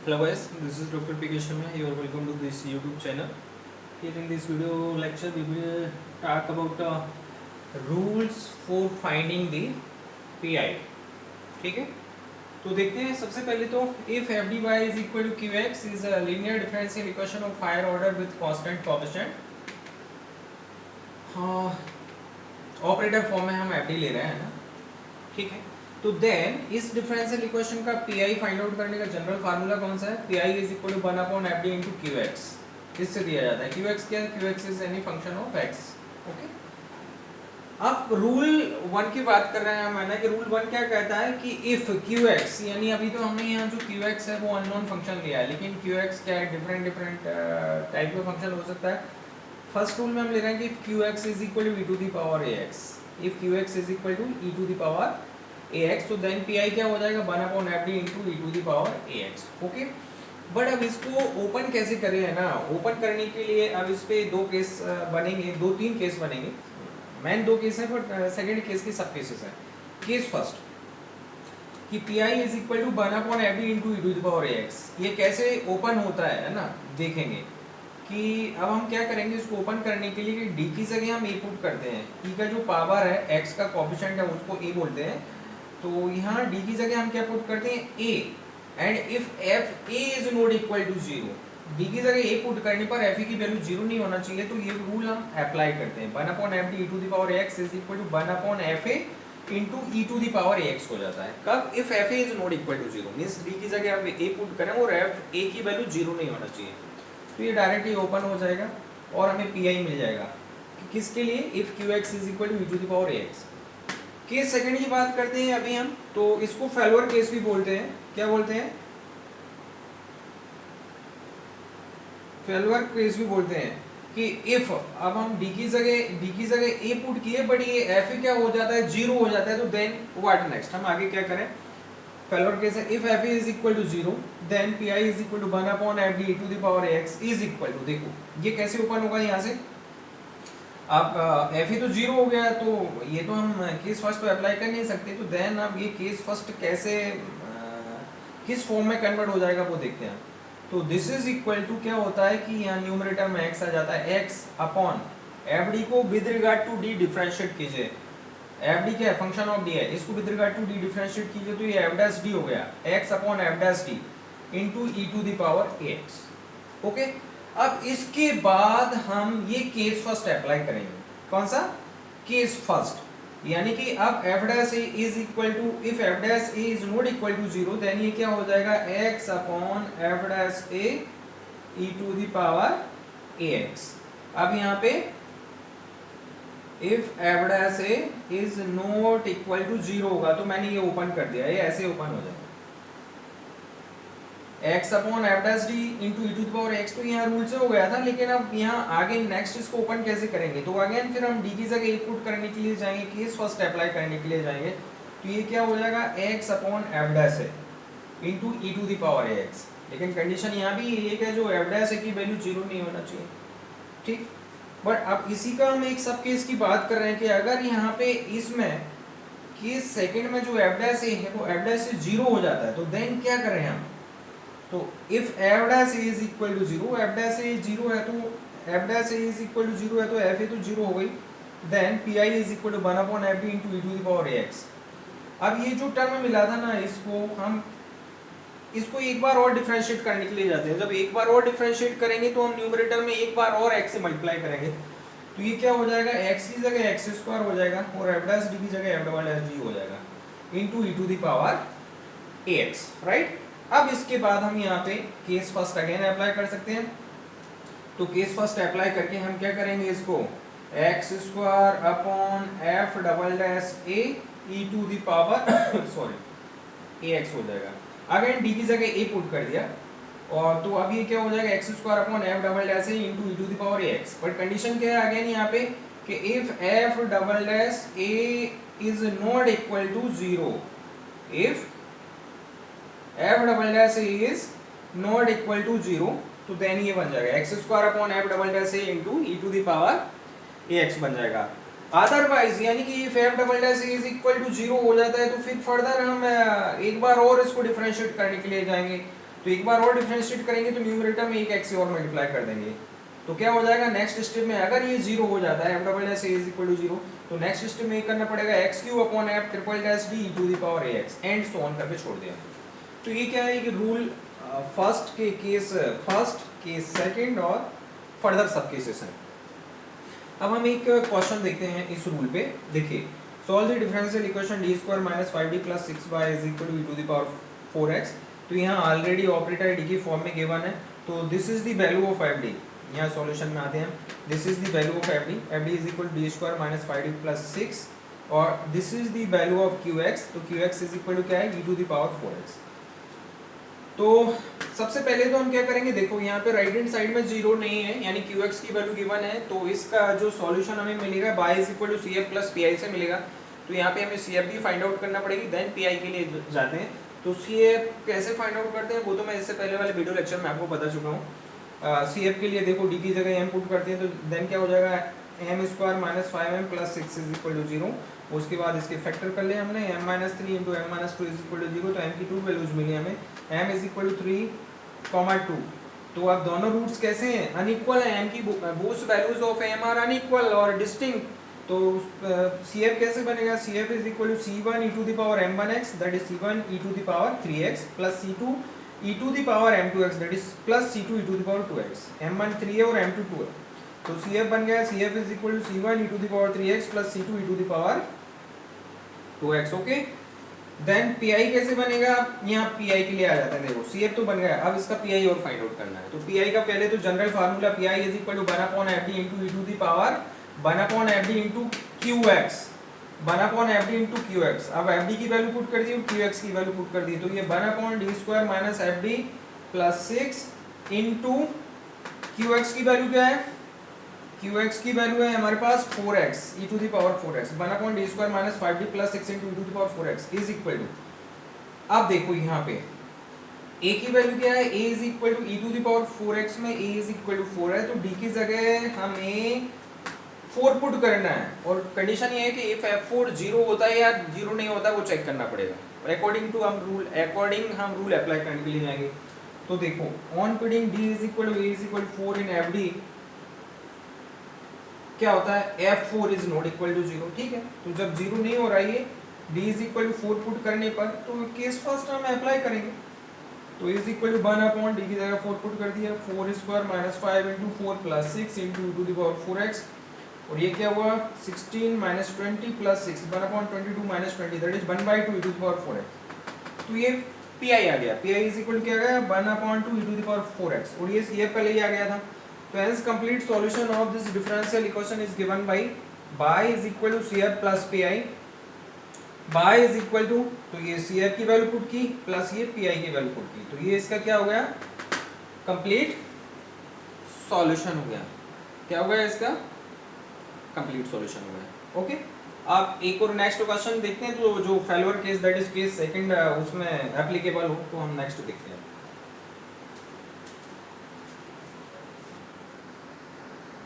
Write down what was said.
Hello guys, this is Dr. P. K. Sharma. You are welcome to this YouTube channel. Here in this video lecture we will talk about rules for finding the PI. ठीक है, तो देखते हैं सबसे पहले तो if f dy is equal to qx is a linear differential equation of higher order with constant coefficient. Operator form में हम एफ डी ले रहे हैं ना, ठीक है। तो देन इस डिफरेंशियल इक्वेशन का पीआई फाइंड आउट करने का जनरल फार्मूला कौन सा है? PI is equal to 1 upon F D into QX. इससे दिया जाता है क्यूएक्स क्या है? QX is any function of X. Okay, अब रूल 1 की बात कर रहे हैं मैंने कि रूल 1 क्या कहता है कि इफ क्यूएक्स, यानी अभी तो हमने यहाँ जो क्यूएक्स है वो अननोन फंक्शन लिया है, लेकिन क्यूएक्स क्या है? डिफरेंट टाइप का फंक्शन हो सकता है। फर्स्ट रूल में हम ले रहे हैं कि QX is equal to E to the power X. If QX is equal to E to the power ax, तो देन पीआई क्या हो जाएगा? 1 upon F D into E to the power ax। Okay, but अब इसको open कैसे करें, है ना? ओपन करने के लिए अब इस पे दो केस बनेंगे, 2-3 केस बनेंगे। मेन 2 केस हैं, बट सेकंड केस के सब केसेस हैं। केस फर्स्ट कि PI is equal to 1 upon F D into E to the power ax। ये कैसे ओपन होता है ना, देखेंगे कि अब हम क्या करेंगे इसको ओपन करने के लिए कि डी की जगह हम ए पुट करते हैं। ई का जो पावर है, एक्स का कोएफिशिएंट है, उसको ए बोलते हैं। तो यहाँ डी की जगह हम क्या पुट करते हैं? A. And if F A is not equal to 0, D की जगह ए पुट करने पर एफ ए की वैल्यू 0 नहीं होना चाहिए, तो ये रूल हम अप्लाई करते हैं। 1 upon F D E to the power X is equal to 1 upon F A into E to the power X हो जाता है। कब? If F A is not equal to 0, means D की जगह हम ए पुट करें और एफ ए की वैल्यू 0 नहीं होना चाहिए, तो ये डायरेक्टली ओपन हो जाएगा और हमें पी आई मिल जाएगा। किसके लिए? If Q X is equal to E to the power X. Case second की बात करते हैं अभी हम, तो इसको फेल्योर केस भी बोलते हैं। क्या बोलते हैं? फेल्योर केस भी बोलते हैं कि इफ अब हम डी की जगह ए पुट किए, बट ये एफ क्या हो जाता है? 0 हो जाता है, तो देन व्हाट नेक्स्ट? हम आगे क्या करें? फेल्योर केस है if F is equal to 0, then P I is equal to 1 upon F D to the power X is equal to, देखो ये कैसे ओपन होगा यहाँ से। अब एफ ही तो 0 हो गया, तो ये तो हम केस फर्स्ट तो अप्लाई कर नहीं सकते, तो देन अब ये केस फर्स्ट कैसे किस फॉर्म में कन्वर्ट हो जाएगा वो देखते हैं। तो दिस इज इक्वल टू क्या होता है कि यहाँ न्यूमरेटर में x आ जाता है, x अपॉन एफ डी को with regard to D differentiate कीजिए। एफ डी क्या है? फंक्शन ऑफ डी है, इसको with regard to D differentiate कीजिए, तो ये एफ डैश डी हो गया, x upon F dash D into E to the power X. Okay, अब इसके बाद हम ये केस फर्स्ट अप्लाई करेंगे। कौन सा? केस फर्स्ट, यानी कि अब F dash A is equal to, if F dash A is not equal to 0, then ये क्या हो जाएगा? x upon F dash A E to the power A X. अब यहाँ पे if F dash A is not equal to 0 होगा, तो मैंने ये ओपन कर दिया, ये ऐसे ओपन हो जाएगा, x upon F dash D into E to the power X. तो यहाँ रूल से हो गया था, लेकिन अब यहाँ आगे नेक्स्ट इसको ओपन कैसे करेंगे? तो अगेन फिर हम डी की जगह ए पुट करने के लिए जाएंगे, केस फर्स्ट अप्लाई करने के लिए जाएंगे, तो ये क्या हो जाएगा? x upon F dash A into E to the power X. लेकिन कंडीशन यहाँ भी ये है, जो एफ डैश ए की वैल्यू 0 नहीं होना चाहिए, ठीक। बट अब इसी का हम एक सब केस की बात कर रहे हैं कि अगर यहाँ पे इसमें केस सेकंड में जो एफ डैश ए है वो एफ डैश ए 0 हो जाता है, तो देन क्या कर रहे हैं हम? तो if F dash A is equal to 0, F dash A 0 है, तो F dash A is equal to 0 है, तो एफ ए तो 0 हो गई, then P I is equal to 1 upon F D into E to the power X. अब ये जो टर्म मिला था ना, इसको एक बार और डिफरेंशिएट करने के लिए जाते हैं। जब एक बार और डिफरेंशिएट करेंगे तो हम न्यूमरेटर में एक बार और x से मल्टीप्लाई करेंगे, तो ये क्या हो जाएगा? x की जगह x स्क्वायर हो जाएगा और एफ डैश डी की जगह एफ डबल डैश डी हो जाएगा into E to the power ax, right. अब इसके बाद हम यहाँ पे केस फर्स्ट अगेन अप्लाई कर सकते हैं। तो केस फर्स्ट अप्लाई करके हम क्या करेंगे? इसको X square upon F double dash A E to the power sorry A X हो जाएगा। अगेन डी की जगह ए पुट कर दिया, और तो अब ये क्या हो जाएगा? X square upon F double dash A into E to the power X. But condition क्या है अगेन यहाँ पे कि if F double dash A is not equal to 0, if F double dash A is not equal to 0, तो then ये बन जाएगा X square upon F double dash A into E to the power A X बन जाएगा। Otherwise यानी कि if F double dash is equal to 0 हो जाता है, तो फिर फर्दर हम एक बार और इसको डिफरेंशिएट करने के लिए जाएंगे, तो एक बार और डिफरेंशिएट करेंगे तो न्यूमरेटर में एक x से और मल्टीप्लाई कर देंगे, तो क्या हो जाएगा नेक्स्ट स्टेप में, अगर ये जीरो हो जाता है f double dash a is equal to zero, तो नेक्स्ट स्टेप में ये करना पड़ेगा x cube upon f triple dash d to the power ax and so on करके छोड़ दिया। तो ये क्या है कि रूल फर्स्ट केस सेकंड और फर्दर सब केसेस हैं। अब हम एक क्वेश्चन देखते हैं इस रूल पे। देखिए, solve the differential equation d square minus 5d plus 6y is equal to e to the power 4x। तो यहाँ ऑलरेडी ऑपरेटर d की फॉर्म में गिवन है, तो this is the value of fd। यहाँ सॉल्यूशन में आते हैं, this is the value of fd is equal to d square minus 5d plus 6, और this is the value of qx। तो qx इज इक्वल टू क्या है, e to the power 4x। तो सबसे पहले तो हम क्या करेंगे, देखो यहाँ पे राइट हैंड साइड में जीरो नहीं है, यानी qx की वैल्यू गिवन है, तो इसका जो सॉल्यूशन हमें मिलेगा y is equal to cf plus pi से मिलेगा। तो यहाँ पे हमें cf भी फाइंड आउट करना पड़ेगी, देन pi के लिए जाते हैं। तो cf कैसे फाइंड आउट करते हैं वो तो मैं इससे पहले वाले वीडियो लेक्चर में आपको बता चुका हूँ। cf के लिए देखो d की जगह m पुट करते हैं, तो देन क्या हो जाएगा, m square minus 5m plus 6 is equal to 0। उसके बाद इसके फैक्टर कर लिया हमने, m minus 3 into m minus 2 is equal to 0। तो m की टू वैल्यूज मिली हमें, m इज इक्वल टू 3,2। तो अब दोनों रूट्स कैसे हैं, अनइक्वल है, m की both values of m are unequal और डिस्टिंक्ट। तो cf कैसे बनेगा, cf is equal to c1 e to the power m1x that is c1 e to the power 3x plus c2 e to the power m2x that is plus c2 e to the power 2x। m1 3 है और m2 2 है, तो cf बन गया cf is equal to c1 e to the power 3x plus c2 e to the power 2x। Okay, then pi कैसे बनेगा, यहाँ pi के लिए आ जाता है। देखो cf तो बन गया, अब इसका pi और फाइंड आउट करना है। तो pi का पहले तो general formula pi is equal to 1 upon fd into e to the power 1 upon fd into qx, 1 upon fd into qx। अब fd की वैल्यू पुट कर दी और qx की वैल्यू पुट कर दी, तो ये 1 upon d square minus fd plus 6 into qx की वैल्यू क्या है, qx की वैल्यू है हमारे पास 4x e to the power 4x, 1 upon d square minus 5d plus 6 into e to the power 4x is equal to. अब देखो यहाँ पे a की वैल्यू क्या है, a is equal to e to the power 4x में a is equal to 4 है, तो d की जगह हमें 4 पुट करना है, और कंडीशन ये है कि इफ f4 0 होता है या 0 नहीं होता वो चेक करना पड़ेगा। अकॉर्डिंग हम रूल अप्लाई करने के लिए जाएंगे। तो देखो, on putting d is equal to a is equal to 4 in fd क्या होता है, f4 is not equal to 0। ठीक है, तो जब 0 नहीं हो रहा है d is equal to 4 put करने पर, तो केस फर्स्ट हम अप्लाई करेंगे। तो is equal to 1 upon d की जगह 4 पुट कर दिया, 4 square minus 5 into 4 plus 6 into e to the power 4x, और ये क्या हुआ 16 minus 20 plus 6, 1 upon 22 minus 20 that is 1/2 e to the power 4x। तो ये pi आ गया, pi इज इक्वल क्या गया 1 upon 2 e to the power 4x, और ये cf पहले ही आ गया था। तो hence complete solution of this differential equation is given by y is equal to cf plus pi, y is equal to, तो ये cf की वैल्यू पुट की प्लस ये pi की वैल्यू पुट की, तो ये इसका क्या हो गया, कंप्लीट सॉल्यूशन हो गया। क्या हो गया इसका, कंप्लीट सॉल्यूशन हो गया। ओके, आप एक और नेक्स्ट क्वेश्चन देखते हैं, तो जो failure case that is case second उसमें एप्लीकेबल हो, तो हम नेक्स्ट देखते हैं।